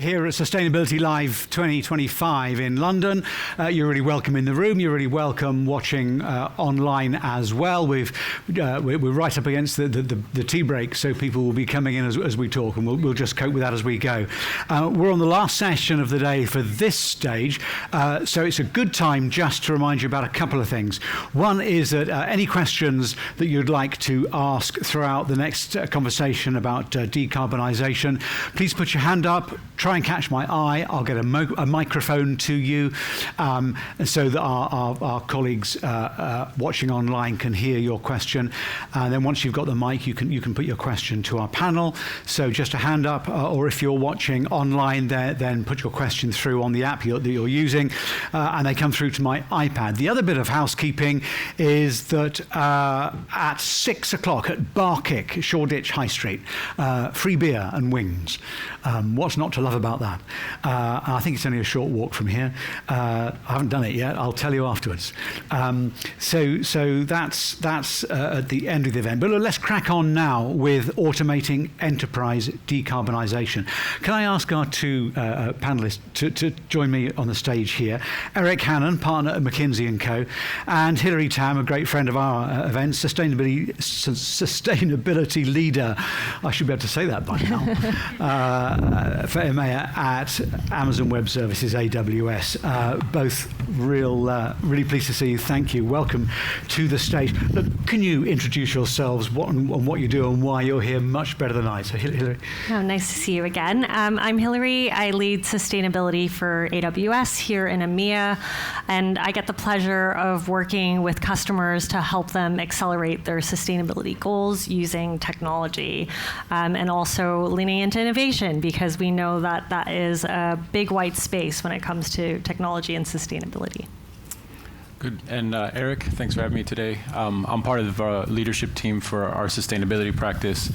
Here at Sustainability Live 2025 in London. You're really welcome in the room. You're really welcome watching online as well. We're right up against the tea break, so people will be coming in as we talk, and we'll just cope with that as we go. We're on the last session of the day for this stage, so it's a good time just to remind you about a couple of things. One is that any questions that you'd like to ask throughout the next conversation about decarbonisation, please put your hand up. Try and catch my eye. I'll get a microphone to you so that our colleagues watching online can hear your question. And then once you've got the mic, you can put your question to our panel. So just a hand up, or if you're watching online, then put your question through on the app that you're using, and they come through to my iPad. The other bit of housekeeping is that at 6 o'clock at Barkick, Shoreditch High Street, free beer and wings. What's not to love about that? I think it's only a short walk from here. I haven't done it yet. I'll tell you afterwards. So that's at the end of the event. But let's crack on now with automating enterprise decarbonisation. Can I ask our two panellists to join me on the stage here? Eric Hannon, partner at McKinsey & Co., and Hilary Tam, a great friend of our event, sustainability leader. I should be able to say that by now. For EMEA at Amazon Web Services, AWS. Both really pleased to see you. Thank you. Welcome to the stage. Look, can you introduce yourselves, what you do and why you're here much better than I? So, Hilary. Oh, nice to see you again. I'm Hilary. I lead sustainability for AWS here in EMEA, and I get the pleasure of working with customers to help them accelerate their sustainability goals using technology, and also leaning into innovation, because we know that that is a big white space when it comes to technology and sustainability. Good. And Eric, thanks for having me today. I'm part of the leadership team for our sustainability practice,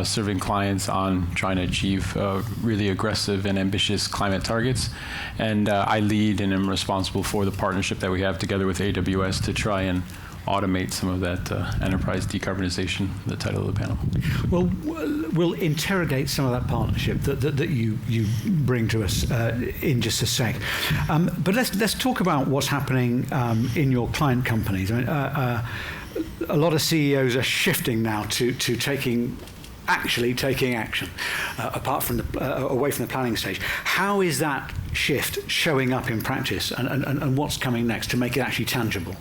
serving clients on trying to achieve really aggressive and ambitious climate targets. And I lead and am responsible for the partnership that we have together with AWS to try and automate some of that enterprise decarbonization, the title of the panel. Well, we'll interrogate some of that partnership that you bring to us in just a sec. But let's talk about what's happening in your client companies. I mean, a lot of CEOs are shifting now to taking action, apart from away from the planning stage. How is that shift showing up in practice, and what's coming next to make it actually tangible?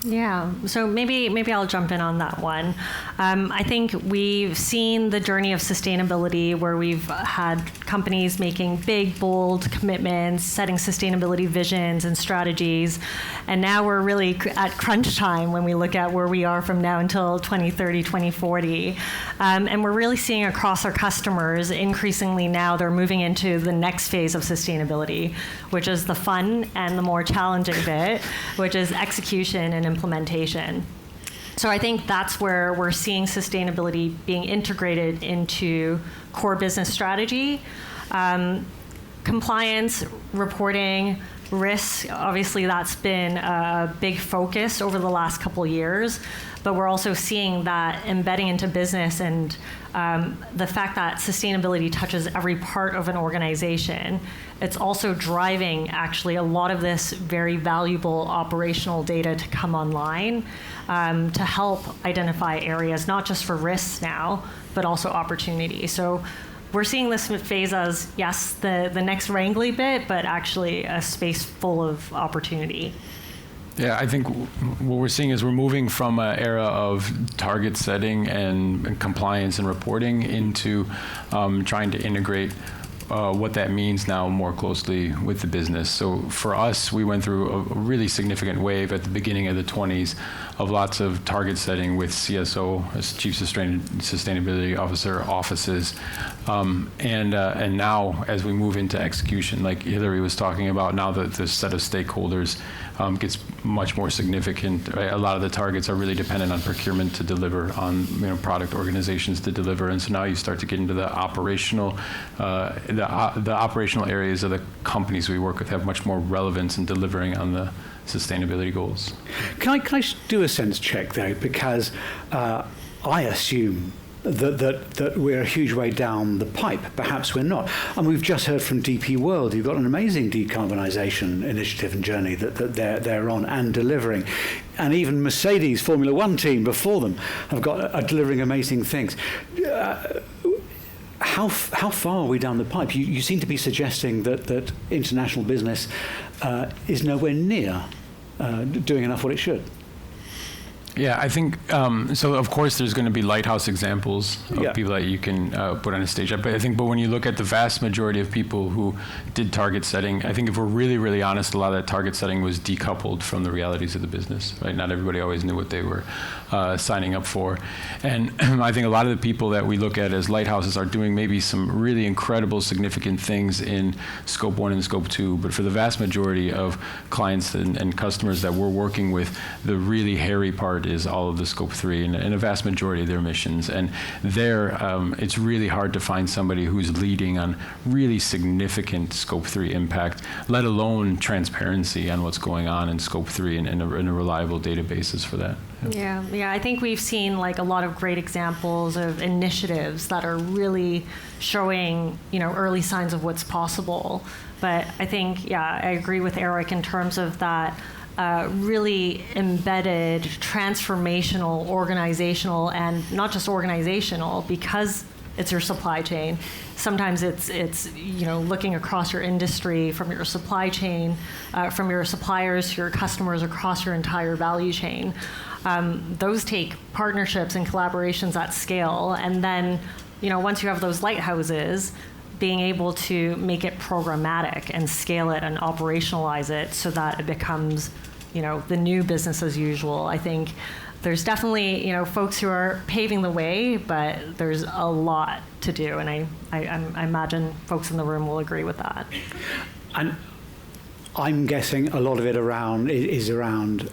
Yeah, so maybe I'll jump in on that one. I think we've seen the journey of sustainability where we've had companies making big, bold commitments, setting sustainability visions and strategies, and now we're really at crunch time when we look at where we are from now until 2030, 2040. And we're really seeing across our customers, increasingly now they're moving into the next phase of sustainability, which is the fun and the more challenging bit, which is execution and implementation. So I think that's where we're seeing sustainability being integrated into core business strategy. Compliance, reporting, risk, obviously that's been a big focus over the last couple of years, but we're also seeing that embedding into business, and the fact that sustainability touches every part of an organization. It's also driving actually a lot of this very valuable operational data to come online to help identify areas, not just for risks now, but also opportunity. So we're seeing this phase as, yes, the next wrangly bit, but actually a space full of opportunity. Yeah, I think what we're seeing is we're moving from an era of target setting and compliance and reporting into trying to integrate what that means now more closely with the business. So for us, we went through a really significant wave at the beginning of the 20s of lots of target setting with CSO, as Chief Sustainability Officer offices. And now, as we move into execution, like Hilary was talking about, now that the set of stakeholders gets much more significant. Right? A lot of the targets are really dependent on procurement to deliver, on product organizations to deliver, and so now you start to get into the operational, the operational areas of the companies we work with have much more relevance in delivering on the sustainability goals. Can I do a sense check though, because I assume that we're a huge way down the pipe. Perhaps we're not. And we've just heard from DP World, who've got an amazing decarbonisation initiative and journey that they're on and delivering. And even Mercedes Formula One team before them are delivering amazing things. How far are we down the pipe? You seem to be suggesting that international business is nowhere near doing enough what it should. Yeah, I think, so of course there's going to be lighthouse examples of people that you can put on a stage. But I think, when you look at the vast majority of people who did target setting, I think if we're really, really honest, a lot of that target setting was decoupled from the realities of the business, right? Not everybody always knew what they were signing up for. And I think a lot of the people that we look at as lighthouses are doing maybe some really incredible, significant things in scope 1 and scope 2. But for the vast majority of clients and customers that we're working with, the really hairy part is all of the scope 3 and a vast majority of their emissions. And there, it's really hard to find somebody who's leading on really significant scope 3 impact, let alone transparency on what's going on in scope 3 and a reliable databases for that. Yeah, I think we've seen like a lot of great examples of initiatives that are really showing, early signs of what's possible. But I think, I agree with Eric in terms of that really embedded, transformational, organizational, and not just organizational, because it's your supply chain. Sometimes it's looking across your industry, from your supply chain, from your suppliers to your customers, across your entire value chain. Those take partnerships and collaborations at scale, and then once you have those lighthouses, being able to make it programmatic and scale it and operationalize it so that it becomes the new business as usual. I think there's definitely folks who are paving the way, but there's a lot to do, and I imagine folks in the room will agree with that. And I'm guessing a lot of it is around.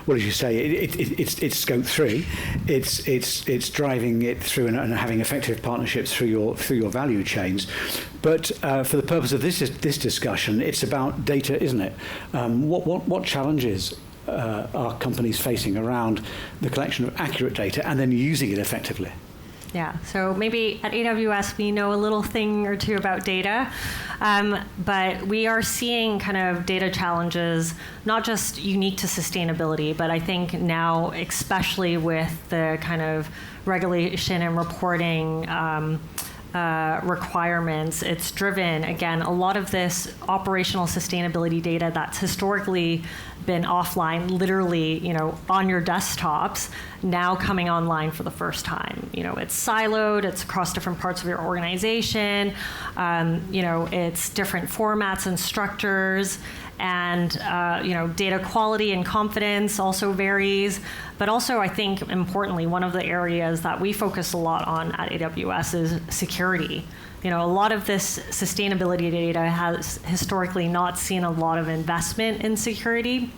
What did you say? It's scope 3. It's driving it through and having effective partnerships through your value chains. But for the purpose of this discussion, it's about data, isn't it? What challenges are companies facing around the collection of accurate data and then using it effectively? Yeah, so maybe at AWS we know a little thing or two about data, but we are seeing kind of data challenges, not just unique to sustainability, but I think now, especially with the kind of regulation and reporting requirements, it's driven, again, a lot of this operational sustainability data that's historically been offline, literally, on your desktops, now coming online for the first time. It's siloed, it's across different parts of your organization, it's different formats and structures, and data quality and confidence also varies. But also, I think, importantly, one of the areas that we focus a lot on at AWS is security. A lot of this sustainability data has historically not seen a lot of investment in security,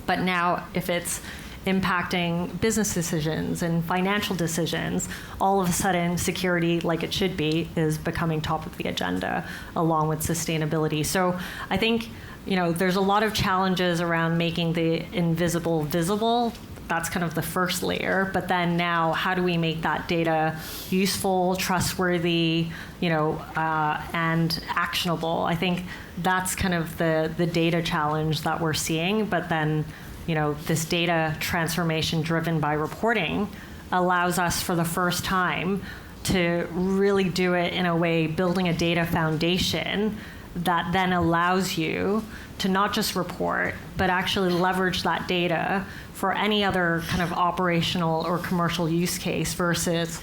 but now if it's impacting business decisions and financial decisions, all of a sudden security, like it should be, is becoming top of the agenda along with sustainability. So I think, there's a lot of challenges around making the invisible visible. That's kind of the first layer. But then now, how do we make that data useful, trustworthy, and actionable? I think that's kind of the data challenge that we're seeing. But then, this data transformation driven by reporting allows us for the first time to really do it in a way, building a data foundation that then allows you to not just report, but actually leverage that data for any other kind of operational or commercial use case versus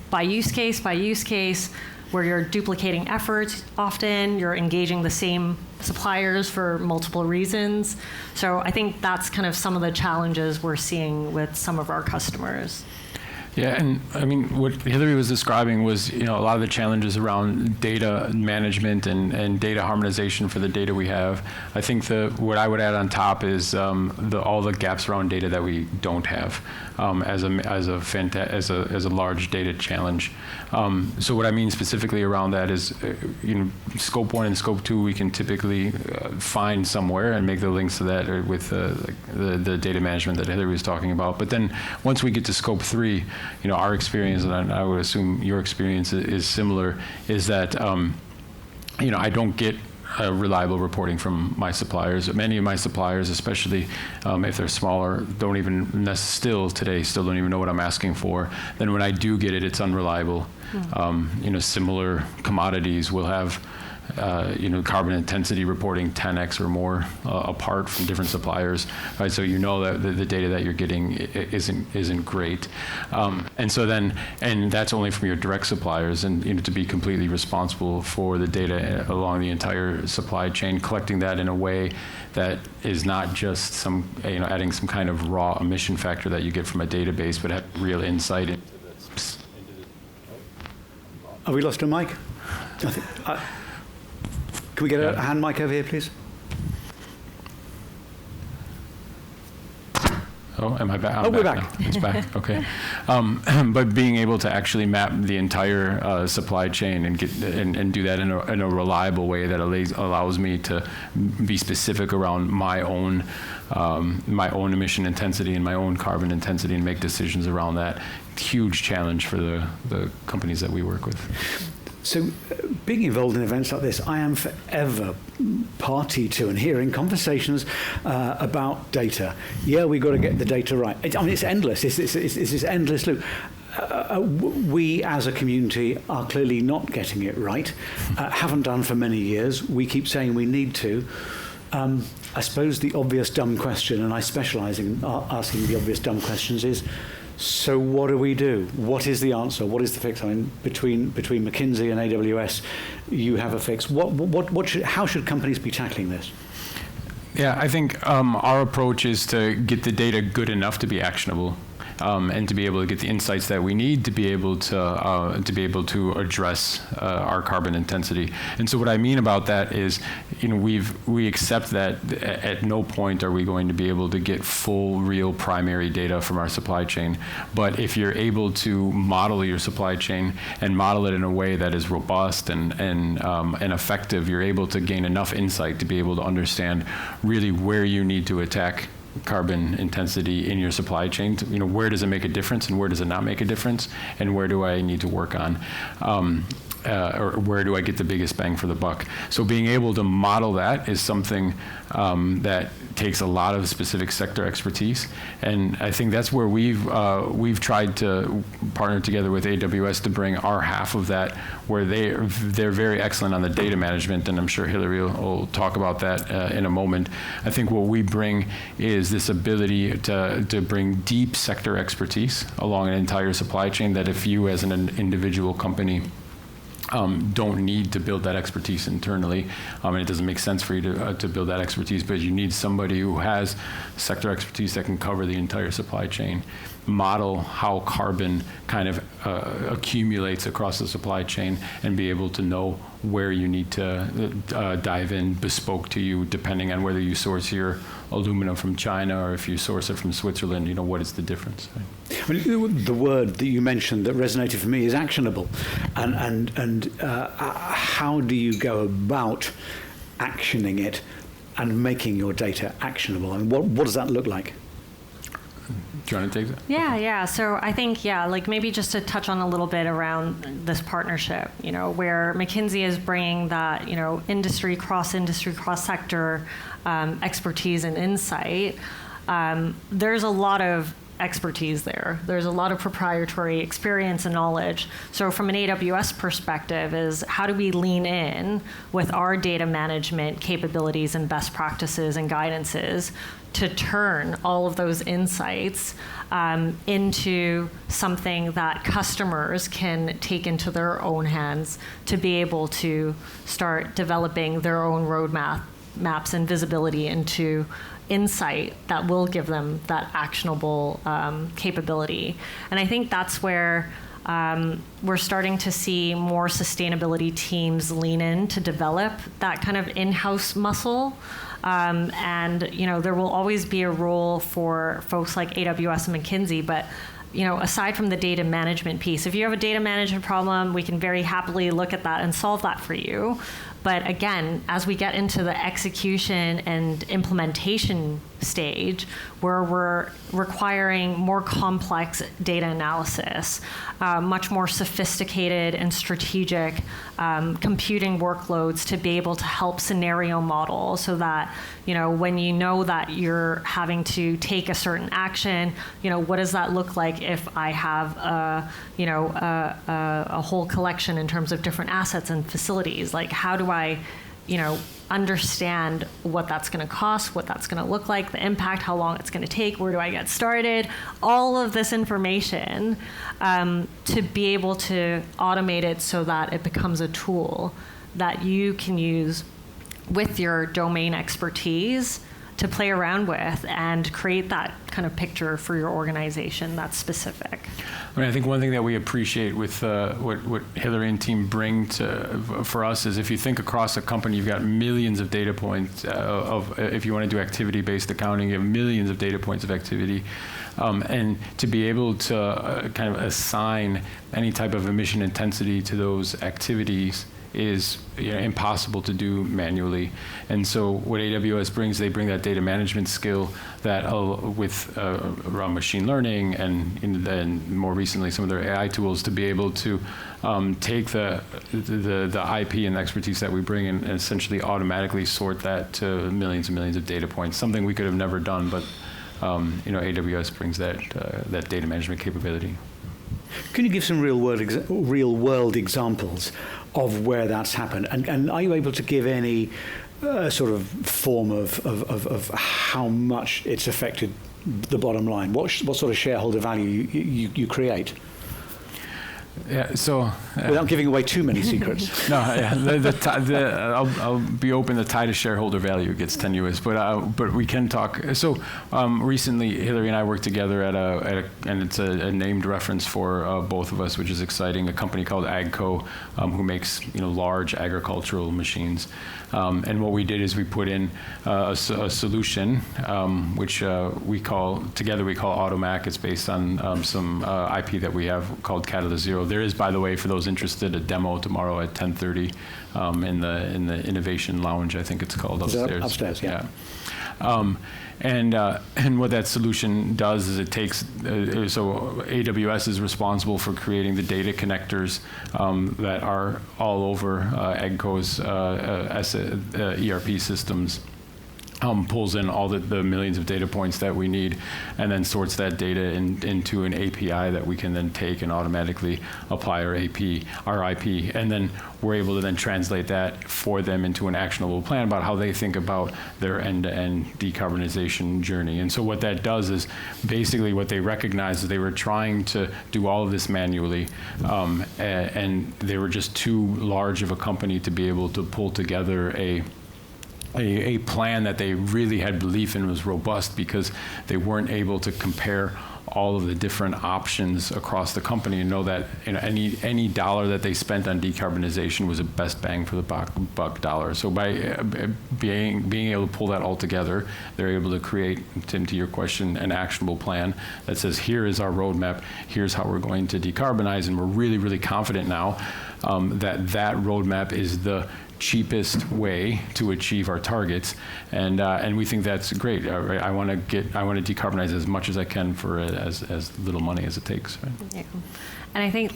by use case, where you're duplicating efforts often, you're engaging the same suppliers for multiple reasons. So I think that's kind of some of the challenges we're seeing with some of our customers. Yeah, and I mean, what Hilary was describing was, a lot of the challenges around data management and data harmonization for the data we have. I think what I would add on top is all the gaps around data that we don't have as a large data challenge. So what I mean specifically around that is, scope 1 and scope 2 we can typically find somewhere and make the links to that with the data management that Hilary was talking about. But then once we get to scope 3, our experience, and I would assume your experience is similar, is that I don't get reliable reporting from my suppliers. Many of my suppliers, especially if they're smaller, don't even still don't even know what I'm asking for. Then when I do get it, it's unreliable. Similar commodities will have carbon intensity reporting 10x or more apart from different suppliers, right? So that the data that you're getting isn't great, and that's only from your direct suppliers. And to be completely responsible for the data along the entire supply chain, collecting that in a way that is not just some adding some kind of raw emission factor that you get from a database, but have real insight into this. Have we lost a mic? Can we get a hand mic over here, please? Oh, am I back? We're back. It's back. Okay. But being able to actually map the entire supply chain and do that in a reliable way that allows me to be specific around my own emission intensity and my own carbon intensity and make decisions around that. Huge challenge for the companies that we work with. So being involved in events like this, I am forever party to and hearing conversations about data. Yeah, we've got to get the data right. It's endless. It's this endless loop. We as a community are clearly not getting it right, haven't done for many years. We keep saying we need to. I suppose the obvious dumb question, and I specialise in asking the obvious dumb questions, is, so what do we do? What is the answer? What is the fix? I mean, between McKinsey and AWS, you have a fix. How should companies be tackling this? Yeah, I think our approach is to get the data good enough to be actionable. And to be able to get the insights that we need to be able to address our carbon intensity. And so what I mean about that is, we accept that at no point are we going to be able to get full, real primary data from our supply chain. But if you're able to model your supply chain and model it in a way that is robust and effective, you're able to gain enough insight to be able to understand really where you need to attack carbon intensity in your supply chain. Where does it make a difference and where does it not make a difference, and where do I need to work on, or where do I get the biggest bang for the buck? So being able to model that is something that takes a lot of specific sector expertise, and I think that's where we've tried to partner together with AWS to bring our half of that, where they're very excellent on the data management, and I'm sure Hilary will talk about that in a moment. I think what we bring is this ability to bring deep sector expertise along an entire supply chain that if you as an individual company don't need to build that expertise internally, and it doesn't make sense for you to build that expertise, but you need somebody who has sector expertise that can cover the entire supply chain, model how carbon kind of accumulates across the supply chain, and be able to know where you need to dive in bespoke to you, depending on whether you source your aluminum from China or if you source it from Switzerland. What is the difference? I mean, the word that you mentioned that resonated for me is actionable, and how do you go about actioning it and making your data actionable? And what does that look like? Do you want to take that? Yeah. So I think, maybe just to touch on a little bit around this partnership, where McKinsey is bringing that, industry, cross-sector expertise and insight. There's a lot of expertise there. There's a lot of proprietary experience and knowledge. So from an AWS perspective is how do we lean in with our data management capabilities and best practices and guidances to turn all of those insights into something that customers can take into their own hands to be able to start developing their own maps and visibility into insight that will give them that actionable capability. And I think that's where we're starting to see more sustainability teams lean in to develop that kind of in-house muscle. And there will always be a role for folks like AWS and McKinsey, but aside from the data management piece, if you have a data management problem, we can very happily look at that and solve that for you. But again, as we get into the execution and implementation stage, where we're requiring more complex data analysis, much more sophisticated and strategic computing workloads to be able to help scenario model, so that, when you know that you're having to take a certain action, what does that look like if I have a whole collection in terms of different assets and facilities? Like, how do I understand what that's going to cost, what that's going to look like, the impact, how long it's going to take, where do I get started, all of this information, to be able to automate it so that it becomes a tool that you can use with your domain expertise to play around with and create that kind of picture for your organization that's specific. I think one thing that we appreciate with what Hilary and team bring for us is, if you think across a company, you've got millions of data points if you want to do activity-based accounting, you have millions of data points of activity. And to be able to kind of assign any type of emission intensity to those activities is impossible to do manually. And so what AWS brings, they bring that data management skill that with around machine learning and then more recently some of their AI tools, to be able to take the IP and expertise that we bring and essentially automatically sort that to millions and millions of data points, something we could have never done, but AWS brings that data management capability. Can you give some real world examples of where that's happened? And are you able to give any sort of form of how much it's affected the bottom line? What sort of shareholder value you create? Yeah, so without giving away too many secrets. No, yeah, I'll be open. The tie to shareholder value gets tenuous, but we can talk. So recently, Hilary and I worked together and it's a named reference for both of us, which is exciting. A company called AGCO, who makes large agricultural machines. And what we did is we put in a solution, which we call AutoMac. It's based on some IP that we have called Catalyst Zero. There is, by the way, for those interested, a demo tomorrow at 10:30 in the Innovation Lounge, I think it's called, upstairs. Upstairs, yeah. And what that solution does is it takes, so AWS is responsible for creating the data connectors that are all over AGCO's ERP systems. Pulls in all the millions of data points that we need, and then sorts that data into an API that we can then take and automatically apply our IP, and then we're able to then translate that for them into an actionable plan about how they think about their end-to-end decarbonization journey. And so what that does is basically what they recognize is they were trying to do all of this manually, and they were just too large of a company to be able to pull together a plan that they really had belief in was robust, because they weren't able to compare all of the different options across the company and know that any dollar that they spent on decarbonization was the best bang for the buck dollar. So by being able to pull that all together, they're able to create, Tim, to your question, an actionable plan that says, here is our roadmap, here's how we're going to decarbonize, and we're really, really confident now that roadmap is the cheapest way to achieve our targets, and we think that's great. I want to decarbonize as much as I can for as little money as it takes. Right? Yeah. And I think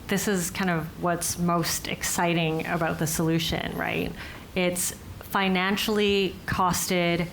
this is kind of what's most exciting about the solution, right? It's financially costed,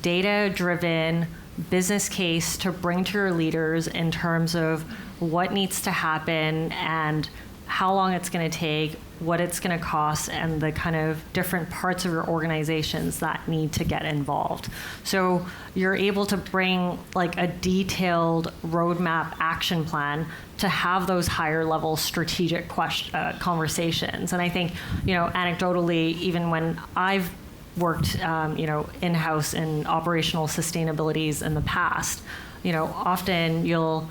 data-driven business case to bring to your leaders in terms of what needs to happen and how long it's going to take, what it's going to cost, and the kind of different parts of your organizations that need to get involved. So you're able to bring a detailed roadmap action plan to have those higher level strategic conversations. And I think, anecdotally, even when I've worked, in-house in operational sustainabilities in the past, often you'll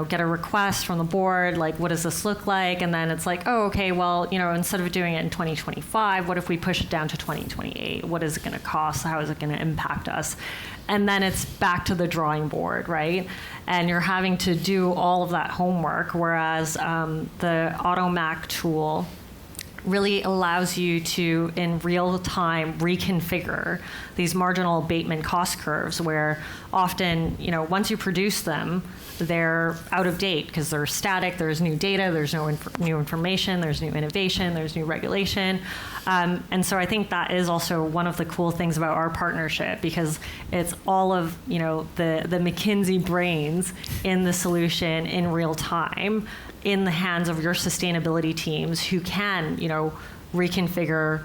get a request from the board, what does this look like? And then it's okay, well, instead of doing it in 2025, what if we push it down to 2028? What is it going to cost? How is it going to impact us? And then it's back to the drawing board, right? And you're having to do all of that homework, whereas the AutoMac tool really allows you to, in real time, reconfigure these marginal abatement cost curves where often, once you produce them, they're out of date because they're static, there's new data, there's no new information, there's new innovation, there's new regulation. And so I think that is also one of the cool things about our partnership, because it's all of, the McKinsey brains in the solution in real time in the hands of your sustainability teams who can, reconfigure,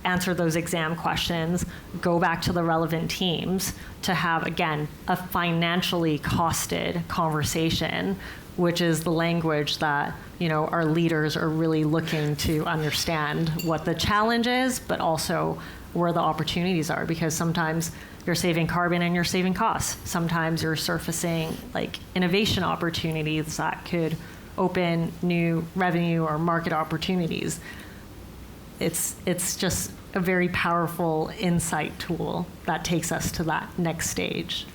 answer those exam questions, go back to the relevant teams to have, again, a financially costed conversation, which is the language that, our leaders are really looking to understand what the challenge is, but also where the opportunities are, because sometimes you're saving carbon and you're saving costs. Sometimes you're surfacing innovation opportunities that could open new revenue or market opportunities. It's just a very powerful insight tool that takes us to that next stage.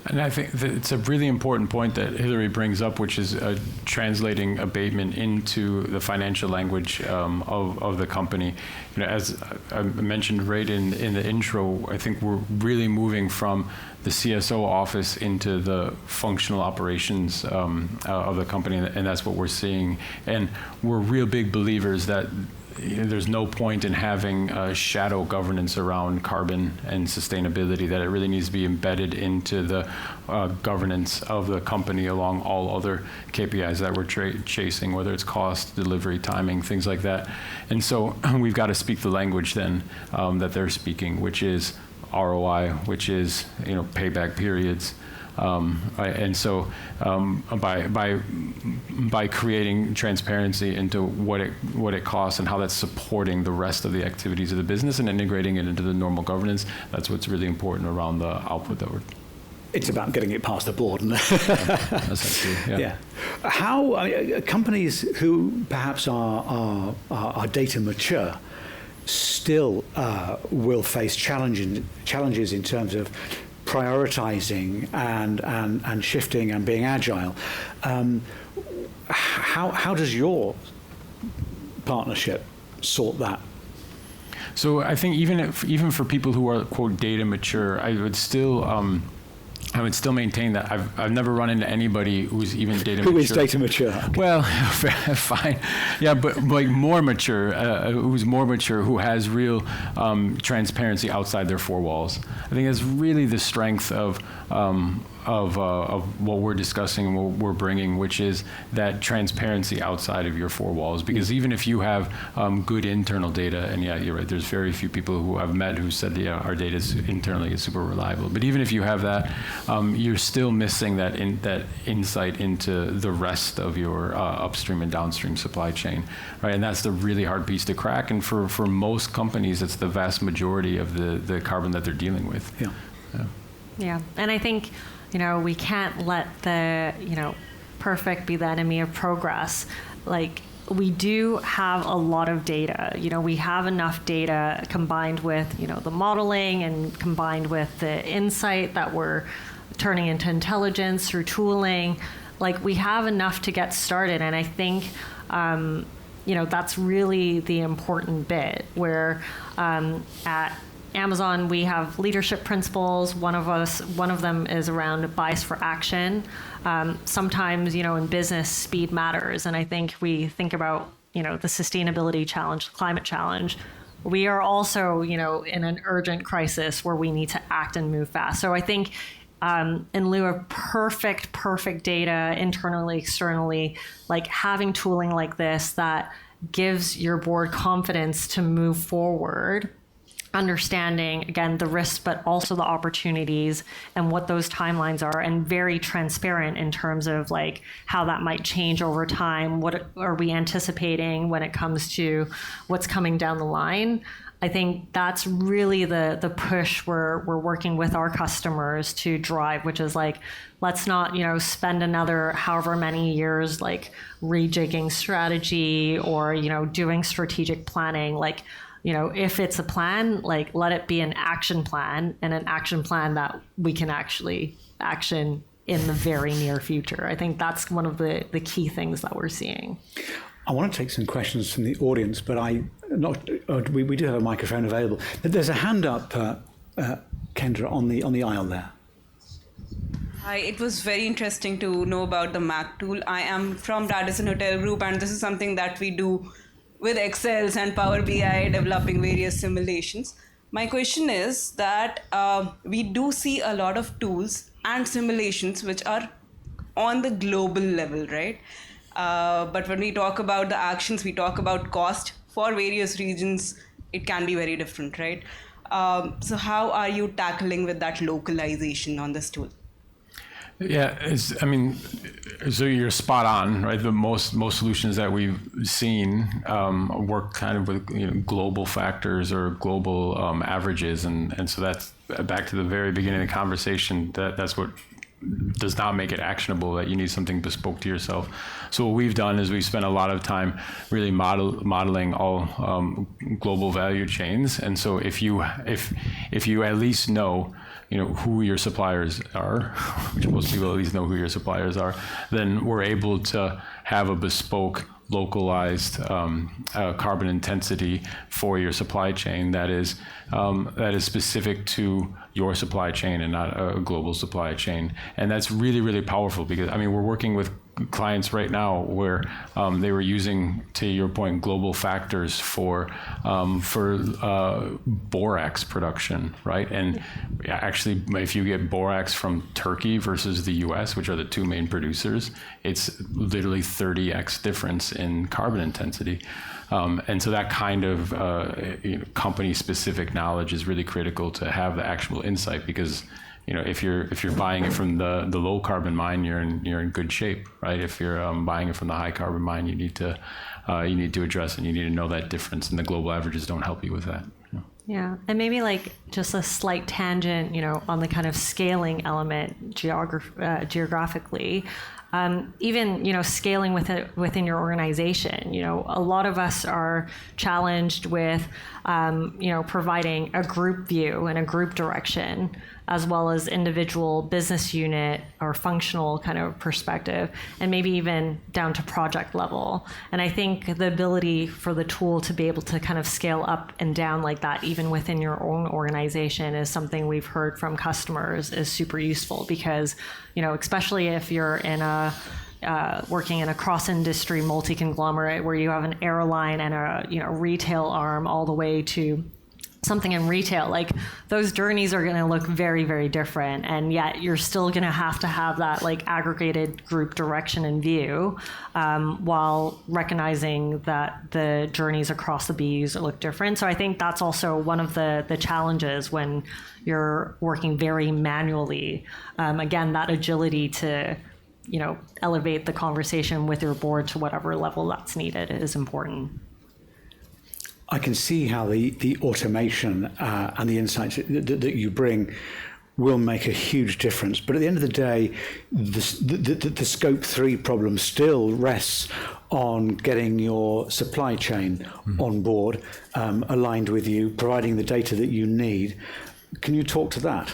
And I think that it's a really important point that Hilary brings up, which is translating abatement into the financial language of the company. As I mentioned right in the intro, I think we're really moving from the CSO office into the functional operations of the company, and that's what we're seeing. And we're real big believers that there's no point in having shadow governance around carbon and sustainability, that it really needs to be embedded into the governance of the company along all other KPIs that we're chasing, whether it's cost, delivery, timing, things like that. And so we've got to speak the language then that they're speaking, which is ROI, which is payback periods. And so by creating transparency into what it costs and how that's supporting the rest of the activities of the business and integrating it into the normal governance, that's what's really important around the output that we're. It's about getting it past the board. Essentially, yeah. Yeah. How companies who perhaps are data mature still will face challenges in terms of prioritizing and shifting and being agile. How does your partnership sort that? So I think even for people who are, quote, data mature, I would still maintain that I've never run into anybody who's even data mature. Who is data mature? Okay. Well, fine. Yeah, but more mature, who's more mature, who has real transparency outside their four walls. I think that's really the strength of what we're discussing and what we're bringing, which is that transparency outside of your four walls. Because even if you have good internal data, and yeah, you're right, there's very few people who I've met who said, yeah, our data internally is super reliable. But even if you have that, you're still missing that insight into the rest of your upstream and downstream supply chain, right? And that's the really hard piece to crack. And for most companies, it's the vast majority of the carbon that they're dealing with. Yeah. Yeah, and I think, we can't let the, perfect be the enemy of progress. We do have a lot of data. We have enough data combined with, the modeling and combined with the insight that we're turning into intelligence through tooling. We have enough to get started. And I think, that's really the important bit where at Amazon, we have leadership principles. One of them is around bias for action. Sometimes, in business, speed matters. And I think we think about, the sustainability challenge, the climate challenge. We are also, in an urgent crisis where we need to act and move fast. So I think in lieu of perfect data internally, externally, having tooling like this that gives your board confidence to move forward, understanding, again, the risks, but also the opportunities and what those timelines are, and very transparent in terms of how that might change over time. What are we anticipating when it comes to what's coming down the line? I think that's really the push we're working with our customers to drive, which is let's not, spend another however many years rejigging strategy or, doing strategic planning. If it's a plan, let it be an action plan, and an action plan that we can actually action in the very near future. I think that's one of the key things that we're seeing. I want to take some questions from the audience, but we do have a microphone available. There's a hand up, Kendra, on the aisle there. Hi, it was very interesting to know about the MAC tool. I am from Radisson Hotel Group, and this is something that we do with Excels and Power BI, developing various simulations. My question is that we do see a lot of tools and simulations which are on the global level, right? But when we talk about the actions, we talk about cost for various regions, it can be very different, right? So how are you tackling with that localization on this tool? Yeah, so you're spot on, right? The most solutions that we've seen work kind of with global factors or global averages, and so that's back to the very beginning of the conversation. That's what does not make it actionable, that you need something bespoke to yourself. So what we've done is we've spent a lot of time really modeling all global value chains, and so if you at least know who your suppliers are, which most people at least know who your suppliers are, then we're able to have a bespoke, localized carbon intensity for your supply chain that is specific to your supply chain and not a global supply chain. And that's really, really powerful because, we're working with clients right now where they were using, to your point, global factors for borax production, right? And actually, if you get borax from Turkey versus the US, which are the two main producers, it's literally 30x difference in carbon intensity. And so that kind of company-specific knowledge is really critical to have the actual insight, because if you're buying it from the low carbon mine, you're in good shape, right? If you're buying it from the high carbon mine, you need to address and you need to know that difference, and the global averages don't help you with that. Yeah, and maybe just a slight tangent, on the kind of scaling element geographically. Even scaling within your organization, a lot of us are challenged with providing a group view and a group direction, as well as individual business unit or functional kind of perspective, and maybe even down to project level. And I think the ability for the tool to be able to kind of scale up and down like that, even within your own organization, is something we've heard from customers is super useful, because, especially if you're in working in a cross-industry multi-conglomerate where you have an airline and a retail arm all the way to something in retail, those journeys are going to look very, very different, and yet you're still going to have that aggregated group direction and view, while recognizing that the journeys across the BUs look different. So I think that's also one of the challenges when you're working very manually. Again, that agility to elevate the conversation with your board to whatever level that's needed is important. I can see how the automation and the insights that you bring will make a huge difference. But at the end of the day, the Scope 3 problem still rests on getting your supply chain on board, aligned with you, providing the data that you need. Can you talk to that?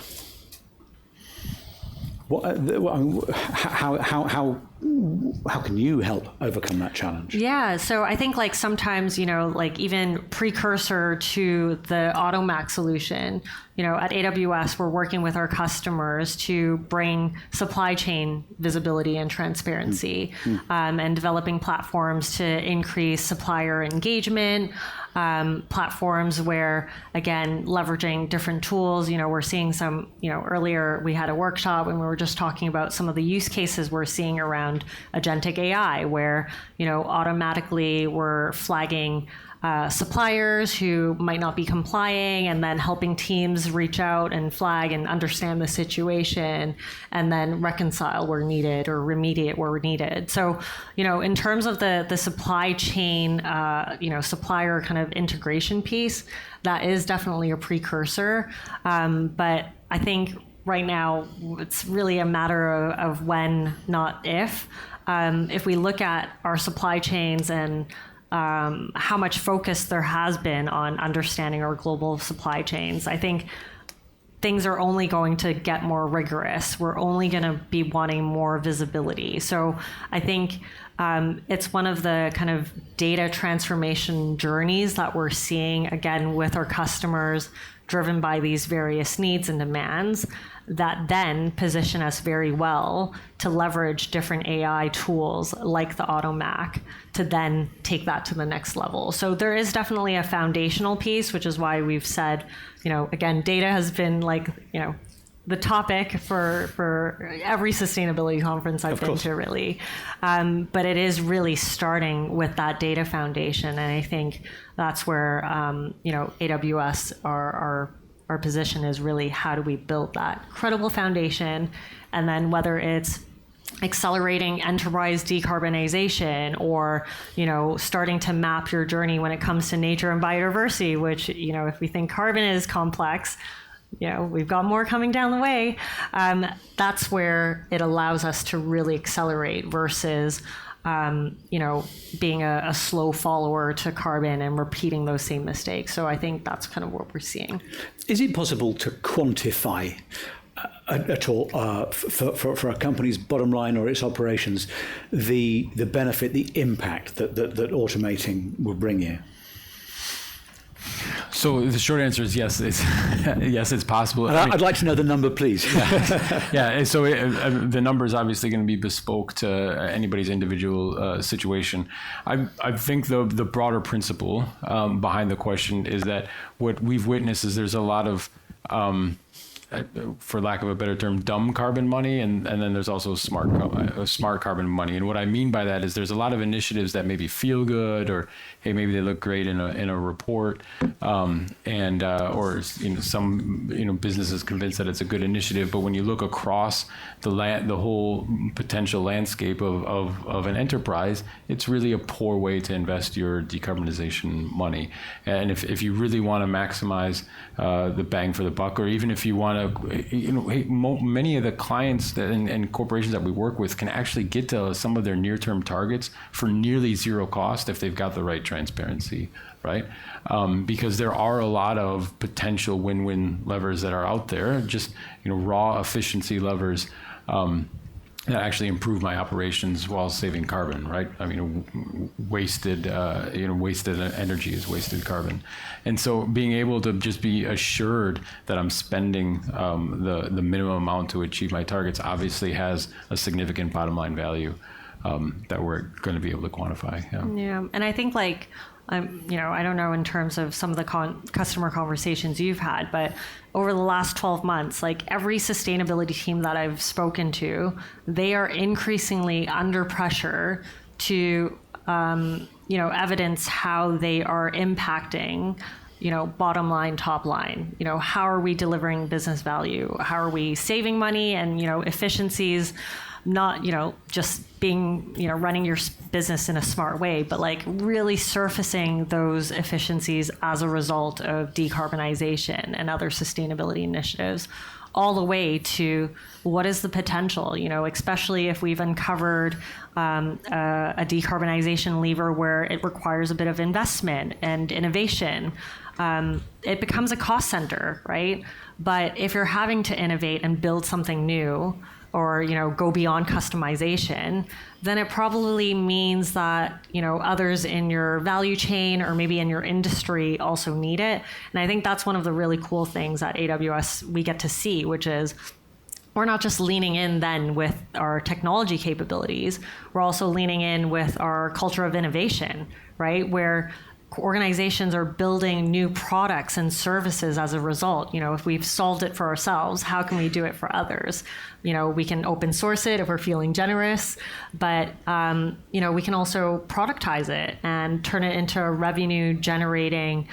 How can you help overcome that challenge? Yeah, so I think sometimes, even precursor to the AutoMac solution, at AWS, we're working with our customers to bring supply chain visibility and transparency, and developing platforms to increase supplier engagement, platforms where, again, leveraging different tools. We're seeing some, earlier we had a workshop and we were just talking about some of the use cases we're seeing around agentic AI, where, automatically we're flagging suppliers who might not be complying, and then helping teams reach out and flag and understand the situation, and then reconcile where needed or remediate where needed. So, in terms of the supply chain, supplier kind of integration piece, that is definitely a precursor. But I think right now it's really a matter of when, not if. If we look at our supply chains and how much focus there has been on understanding our global supply chains, I think things are only going to get more rigorous. We're only going to be wanting more visibility. So I think it's one of the kind of data transformation journeys that we're seeing, again, with our customers, driven by these various needs and demands that then position us very well to leverage different AI tools like the AutoMac to then take that to the next level. So there is definitely a foundational piece, which is why we've said, again, data has been like, the topic for every sustainability conference I've been to, really. But it is really starting with that data foundation. And I think that's where, AWS, our position is really how do we build that credible foundation, and then whether it's accelerating enterprise decarbonization or, starting to map your journey when it comes to nature and biodiversity, which, if we think carbon is complex, we've got more coming down the way. That's where it allows us to really accelerate versus, being a slow follower to carbon and repeating those same mistakes. So I think that's kind of what we're seeing. Is it possible to quantify at all for a company's bottom line or its operations the benefit, the impact that automating will bring you? So the short answer is yes. It's possible. And I'd like to know the number, please. Yeah. So the number is obviously going to be bespoke to anybody's individual situation. I think the broader principle behind the question is that what we've witnessed is there's a lot of for lack of a better term, dumb carbon money, and then there's also smart carbon money. And what I mean by that is there's a lot of initiatives that maybe feel good, or hey, maybe they look great in a report, or some businesses convinced that it's a good initiative. But when you look across the whole potential landscape of an enterprise, it's really a poor way to invest your decarbonization money. And if you really want to maximize the bang for the buck, or even if you want to, many of the clients and corporations that we work with can actually get to some of their near-term targets for nearly zero cost if they've got the right transparency, right? Because there are a lot of potential win-win levers that are out there, just raw efficiency levers that actually improve my operations while saving carbon, right? I mean, wasted energy is wasted carbon. And so being able to just be assured that I'm spending the minimum amount to achieve my targets obviously has a significant bottom line value that we're going to be able to quantify. Yeah, and I think I don't know in terms of some of the customer conversations you've had, but over the last 12 months, every sustainability team that I've spoken to, they are increasingly under pressure to, evidence how they are impacting, bottom line, top line. How are we delivering business value? How are we saving money and, efficiencies? Not, just being, running your business in a smart way, but really surfacing those efficiencies as a result of decarbonization and other sustainability initiatives, all the way to what is the potential, especially if we've uncovered a decarbonization lever where it requires a bit of investment and innovation. It becomes a cost center, right? But if you're having to innovate and build something new, or go beyond customization, then it probably means that others in your value chain or maybe in your industry also need it. And I think that's one of the really cool things at AWS we get to see, which is we're not just leaning in then with our technology capabilities, we're also leaning in with our culture of innovation, right? Where organizations are building new products and services as a result. If we've solved it for ourselves, how can we do it for others? We can open source it if we're feeling generous, but we can also productize it and turn it into a revenue generating,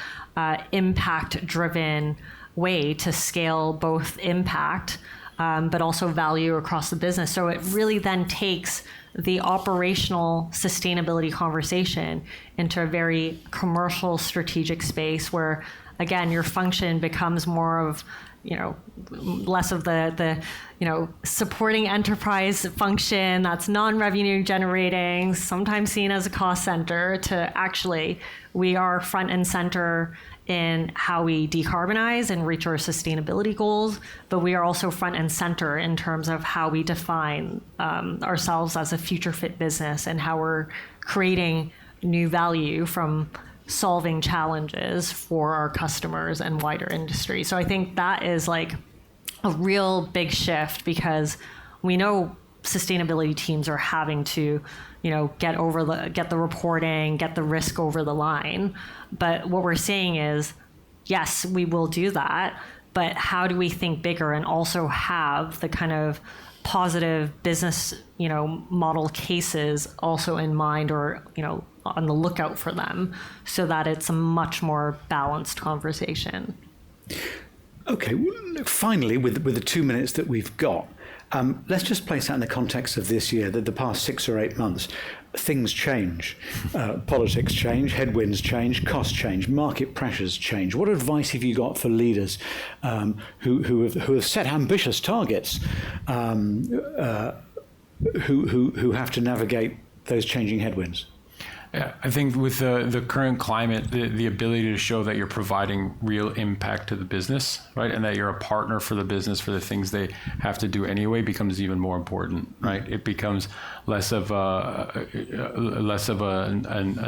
impact driven way to scale both impact, but also value across the business. So it really then takes the operational sustainability conversation into a very commercial strategic space where, again, your function becomes more of, less of the supporting enterprise function that's non-revenue generating, sometimes seen as a cost center, to actually we are front and center in how we decarbonize and reach our sustainability goals, but we are also front and center in terms of how we define ourselves as a future fit business and how we're creating new value from solving challenges for our customers and wider industry. So I think that is like a real big shift, because we know sustainability teams are having to, get the reporting, get the risk over the line. But what we're saying is, yes, we will do that, but how do we think bigger and also have the kind of positive business, model cases also in mind, or, on the lookout for them, so that it's a much more balanced conversation. Okay, well, finally, with the 2 minutes that we've got, let's just place that in the context of this year, that the past 6 or 8 months, things change. Politics change, headwinds change, costs change, market pressures change. What advice have you got for leaders who have set ambitious targets, who have to navigate those changing headwinds? Yeah, I think with the current climate, the ability to show that you're providing real impact to the business, right, and that you're a partner for the business for the things they have to do anyway becomes even more important, right? It becomes less of a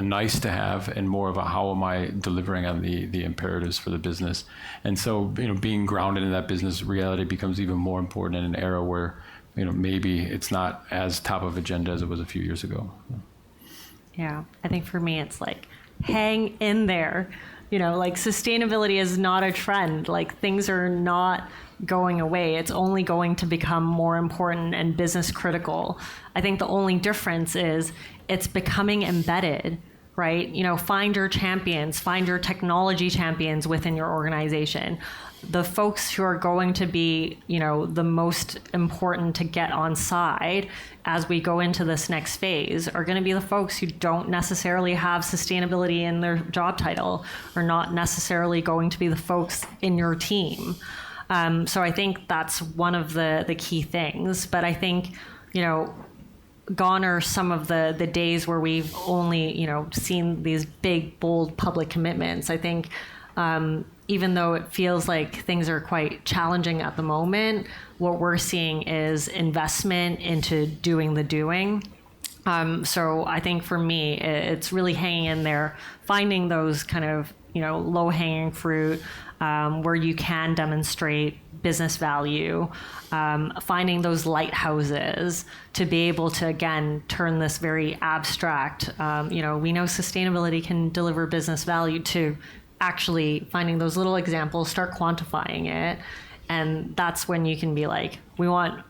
nice to have and more of a how am I delivering on the imperatives for the business. And so, being grounded in that business reality becomes even more important in an era where, maybe it's not as top of agenda as it was a few years ago. Yeah, I think for me, it's like, hang in there. Sustainability is not a trend. Things are not going away. It's only going to become more important and business critical. I think the only difference is it's becoming embedded, right? Find your champions, find your technology champions within your organization. The folks who are going to be, the most important to get on side as we go into this next phase are going to be the folks who don't necessarily have sustainability in their job title, or not necessarily going to be the folks in your team. So I think that's one of the key things. But I think, gone are some of the days where we've only, seen these big, bold public commitments. I think even though it feels like things are quite challenging at the moment, what we're seeing is investment into doing the doing. So I think for me, it's really hanging in there, finding those kind of, low-hanging fruit where you can demonstrate business value, finding those lighthouses to be able to, again, turn this very abstract, we know sustainability can deliver business value, to actually finding those little examples, start quantifying it. And that's when you can be like, we want,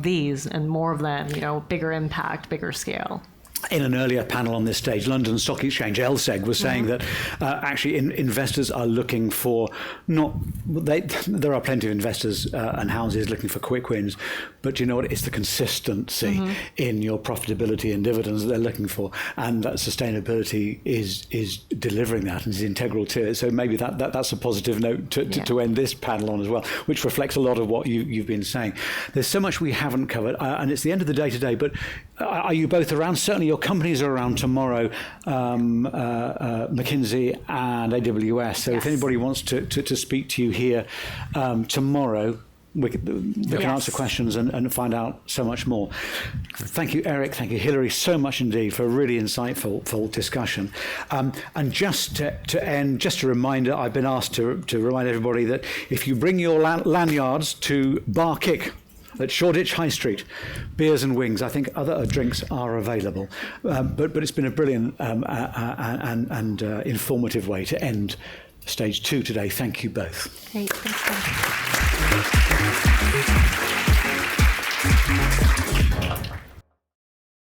these and more of them, bigger impact, bigger scale. In an earlier panel on this stage, London Stock Exchange, LSEG, was saying that actually investors are looking for there are plenty of investors and houses looking for quick wins, but you know what? It's the consistency in your profitability and dividends that they're looking for, and that sustainability is delivering that and is integral to it. So maybe that's a positive note to end this panel on as well, which reflects a lot of what you've been saying. There's so much we haven't covered, and it's the end of the day today, but are you both around? Certainly your companies are around tomorrow, McKinsey and AWS. So if anybody wants to speak to you here tomorrow, they can answer questions and find out so much more. Thank you, Eric. Thank you, Hilary, so much indeed for a really insightful discussion. And just to end, just a reminder, I've been asked to remind everybody that if you bring your lanyards to Bar Kick at Shoreditch High Street, beers and wings. I think other drinks are available. But it's been a brilliant and informative way to end stage 2 today. Thank you both. Great. Thanks.